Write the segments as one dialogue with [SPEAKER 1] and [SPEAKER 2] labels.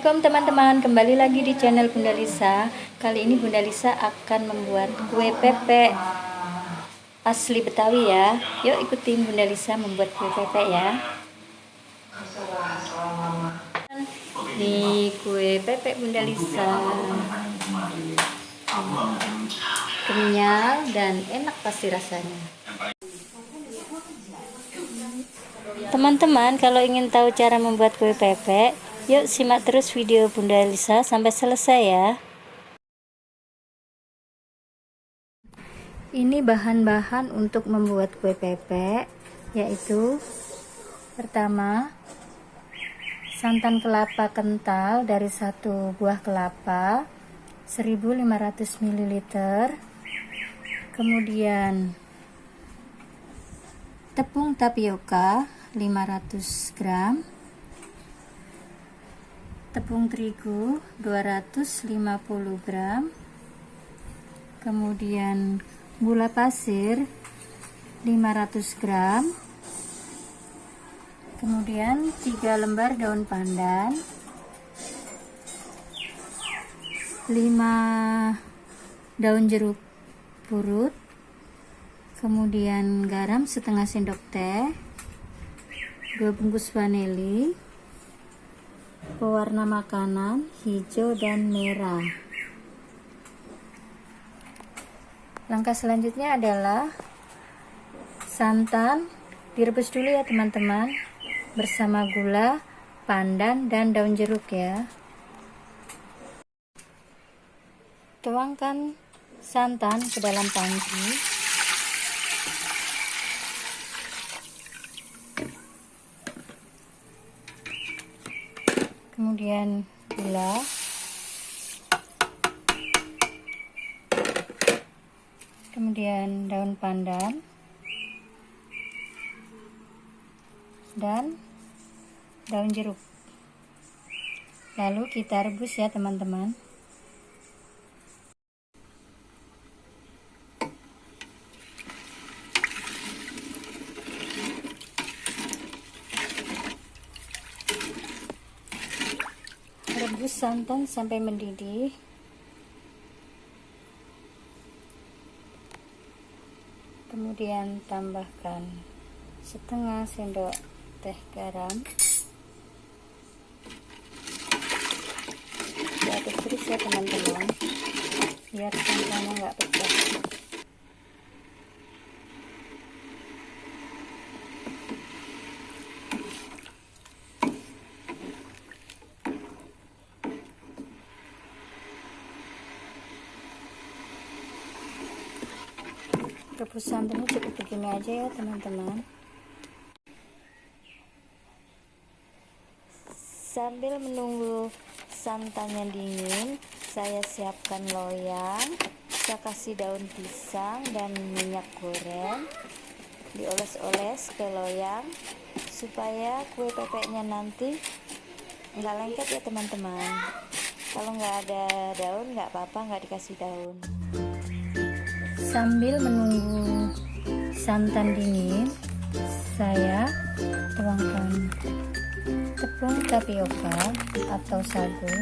[SPEAKER 1] Assalamualaikum teman-teman, kembali lagi di channel Bunda Lisa. Kali ini Bunda Lisa akan membuat kue pepek asli Betawi ya. Yuk ikutin Bunda Lisa membuat kue pepek ya. Nih kue pepek Bunda Lisa, kenyal dan enak pasti rasanya. Teman-teman, kalau ingin tahu cara membuat kue pepek, yuk simak terus video Bunda Lisa sampai selesai ya. Ini bahan-bahan untuk membuat kue pepek, yaitu pertama santan kelapa kental dari 1 buah kelapa 1500 ml, kemudian tepung tapioka 500 gram, tepung terigu 250 gram, kemudian gula pasir 500 gram, kemudian 3 lembar daun pandan, 5 daun jeruk purut, kemudian garam setengah sendok teh, 2 bungkus vanili, pewarna makanan hijau dan merah. Langkah selanjutnya adalah santan direbus dulu ya teman-teman, bersama gula, pandan, dan daun jeruk ya. Tuangkan santan ke dalam tangki. Kemudian gula, kemudian daun pandan, dan daun jeruk. Lalu kita rebus ya teman-teman. Rebus santan sampai mendidih. Kemudian tambahkan setengah sendok teh garam. Diaduk terus ya teman-teman, biar santannya nggak pecah. Rebus santannya cukup begini aja ya teman-teman. Sambil menunggu santannya dingin, saya siapkan loyang, saya kasih daun pisang dan minyak goreng, dioles-oles ke loyang supaya kue pepeknya nanti nggak lengket ya teman-teman. Kalau nggak ada daun nggak apa-apa, nggak dikasih daun. Sambil menunggu santan dingin, saya tuangkan tepung tapioka atau sagu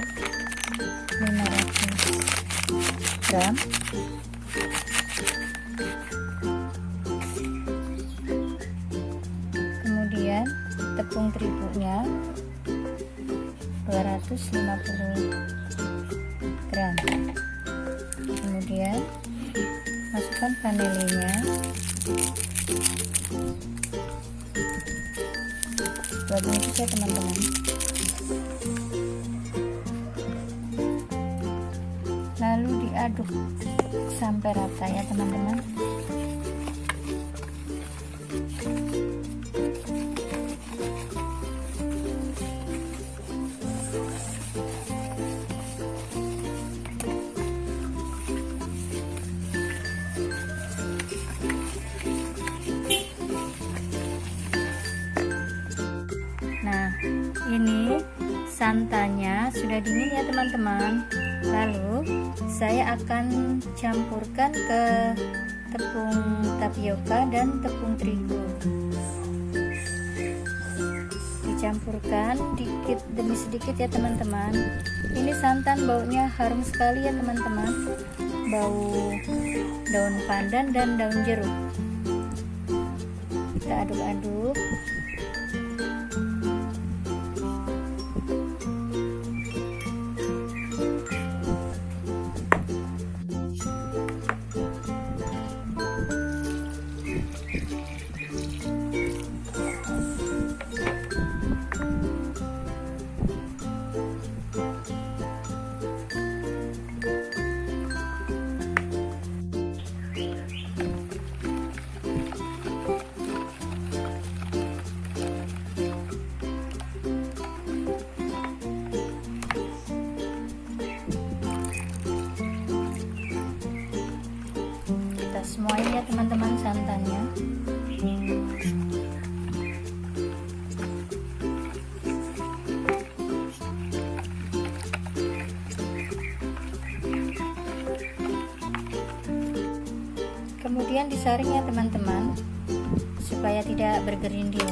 [SPEAKER 1] 500 gram, kemudian tepung terigunya 250 gram, kemudian masukkan vanilinya 2 bungkus ya teman-teman. Lalu diaduk sampai rata ya teman-teman. Ini santannya sudah dingin ya teman-teman. Lalu saya akan campurkan ke tepung tapioka dan tepung terigu. campurkan dikit demi sedikit ya teman-teman. Ini santan baunya harum sekali ya teman-teman, bau daun pandan dan daun jeruk. Kita aduk-aduk. Semuanya ya teman-teman santannya. Kemudian disaring ya teman-teman supaya tidak bergerindil.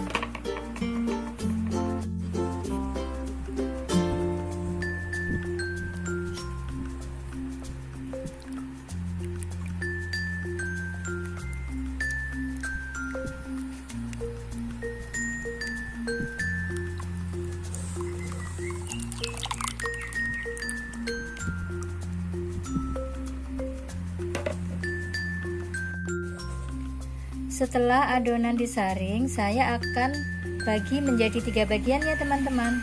[SPEAKER 1] Setelah adonan disaring, saya akan bagi menjadi 3 bagian ya teman-teman.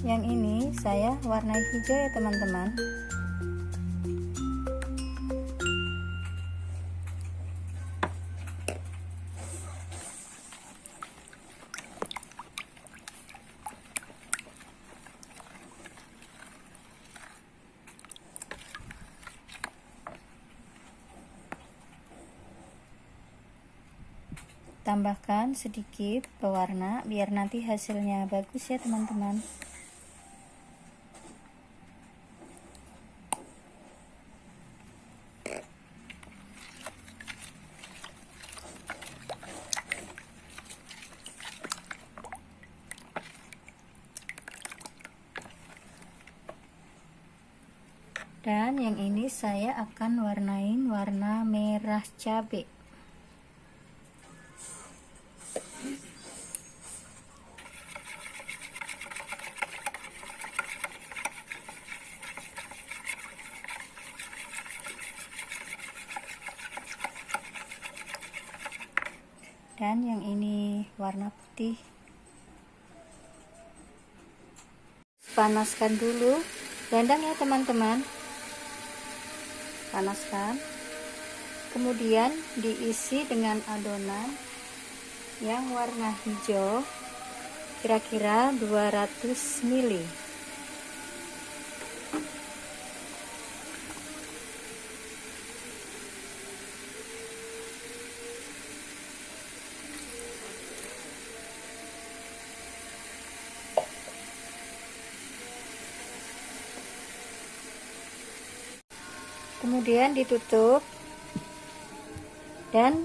[SPEAKER 1] Yang ini saya warnai hijau ya teman-teman. Tambahkan sedikit pewarna biar nanti hasilnya bagus ya teman-teman. Dan yang ini saya akan warnain warna merah cabai. Dan yang ini warna putih. Panaskan dulu rendang ya teman-teman. Panaskan, kemudian diisi dengan adonan yang warna hijau kira-kira 200 ml. Kemudian ditutup dan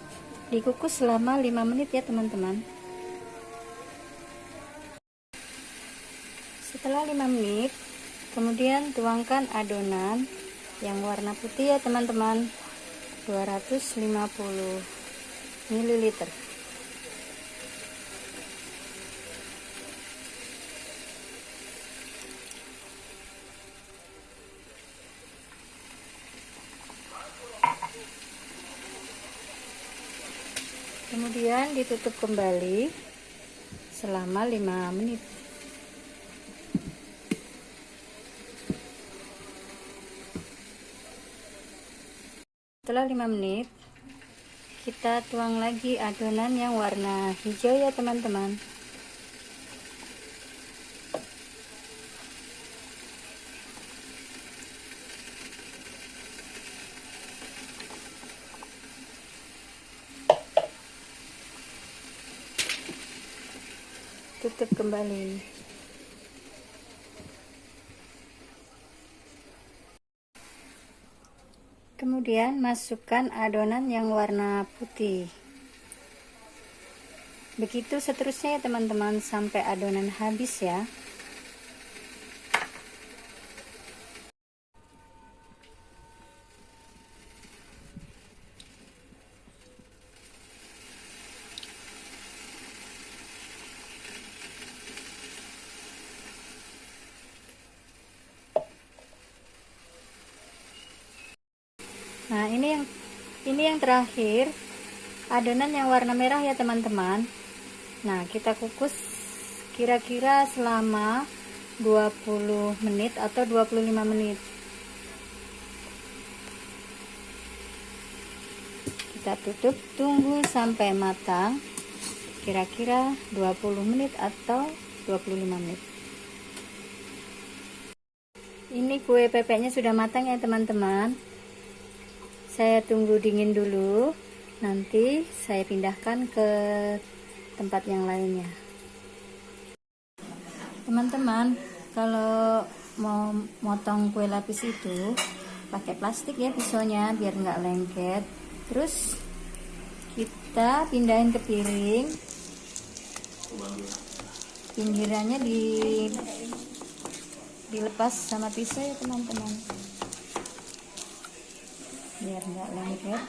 [SPEAKER 1] dikukus selama 5 menit ya teman-teman. Setelah 5 menit, kemudian tuangkan adonan yang warna putih ya teman-teman, 250 ml. Kemudian ditutup kembali selama 5 menit. Setelah 5 menit, kita tuang lagi adonan yang warna hijau ya teman-teman. Tutup kembali. Kemudian masukkan adonan yang warna putih.
[SPEAKER 2] Begitu seterusnya ya teman-teman, sampai adonan habis ya. Nah, ini yang terakhir, adonan yang warna merah ya teman-teman. Nah, kita kukus kira-kira selama 20 menit atau 25 menit. Kita tutup, tunggu sampai matang, kira-kira 20 menit atau 25 menit. Ini kue pepeknya sudah matang ya teman-teman. Saya tunggu dingin dulu, nanti saya pindahkan ke tempat yang lainnya. Teman-teman, kalau mau motong kue lapis itu pakai plastik ya pisaunya biar nggak lengket. Terus kita pindahin ke piring, pinggirannya dilepas sama pisau ya teman-teman, biar nggak lengket.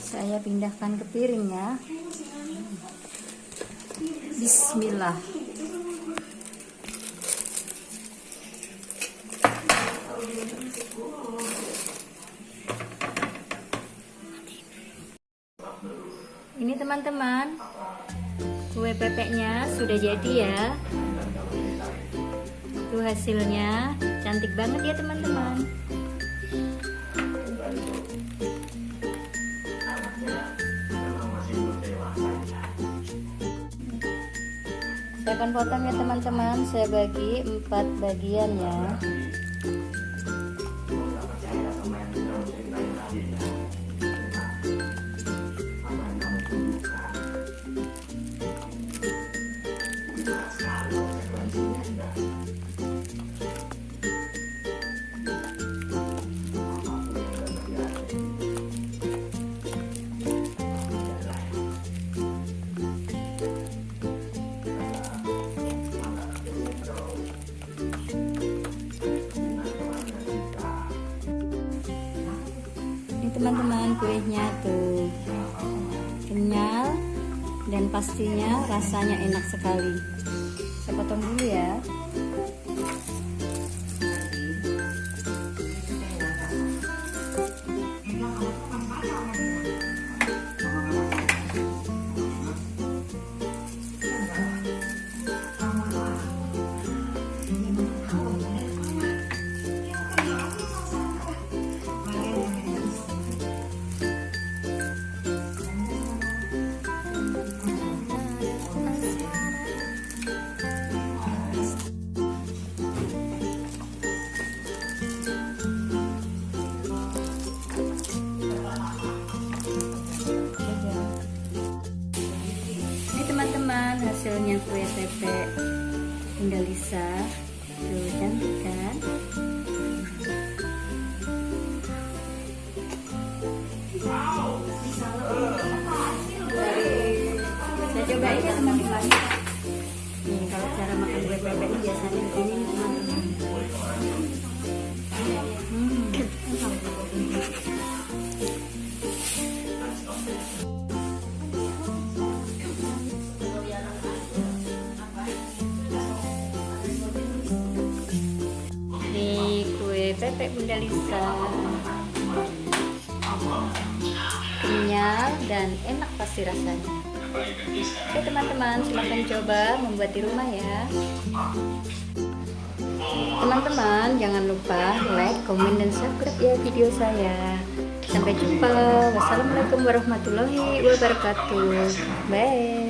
[SPEAKER 2] Saya pindahkan ke piring ya. Bismillah. Ini teman-teman, kue pepeknya sudah jadi ya. Itu hasilnya, cantik banget ya teman-teman. Saya akan potong ya teman-teman, saya bagi 4 bagian ya. Teman-teman, kuenya tuh kenyal dan pastinya rasanya enak sekali. Saya potong dulu ya. Teman-teman, hasilnya kue pepek Bunda Lisa. Tuh, cantik kan? Saya cobain ya teman-teman. Nih, kalau cara makan kue pepek ini biasanya begini nih teman-teman. Pepek Bunda Lisa, kenyal dan enak pasti rasanya. Oke teman-teman, silahkan coba membuat di rumah ya. Teman-teman jangan lupa like, komen, dan subscribe ya video saya. Sampai jumpa. Wassalamualaikum warahmatullahi wabarakatuh. Bye.